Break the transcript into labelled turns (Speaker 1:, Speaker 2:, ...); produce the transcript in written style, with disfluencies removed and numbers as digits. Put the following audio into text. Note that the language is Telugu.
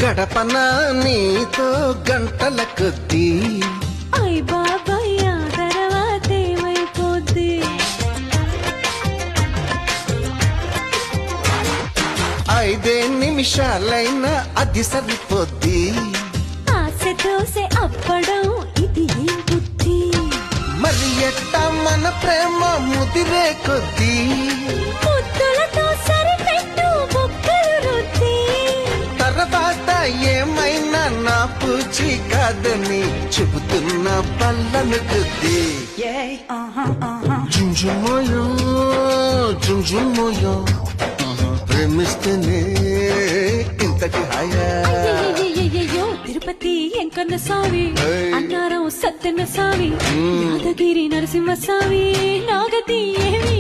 Speaker 1: గడపన నీతో గంటల కొద్దీ
Speaker 2: అయ్ బాబాయ్ ఆ తర్వాత ఏమైపోద్ది
Speaker 1: 5 నిమిషాలైనా అది సరిపోద్ది
Speaker 2: ఆశ దోసె అప్పడం ఇది ఏం బుద్ధి
Speaker 1: మరి ఎట్ట మన ప్రేమ ముదిరే కొద్దీ
Speaker 2: ముద్దులతో సరిపెట్టు బొక్కలు రుద్ది
Speaker 1: తర్వాత ఏమైనా నా పూచి కాదని చెబుతున్న పళ్ళను గుద్ది జుంజుమోయో జుంజుమోయో ప్రేమిస్తేనే ఇంతటి హాయా
Speaker 2: అయ్యయ్యయ్యయ్యో తిరుపతి ఎంకన్న స్వామి
Speaker 1: ఏయ్.
Speaker 2: అన్నారం సత్యన్న స్వామి యాదగిరి నరసింహ స్వామి నాగతి ఏమి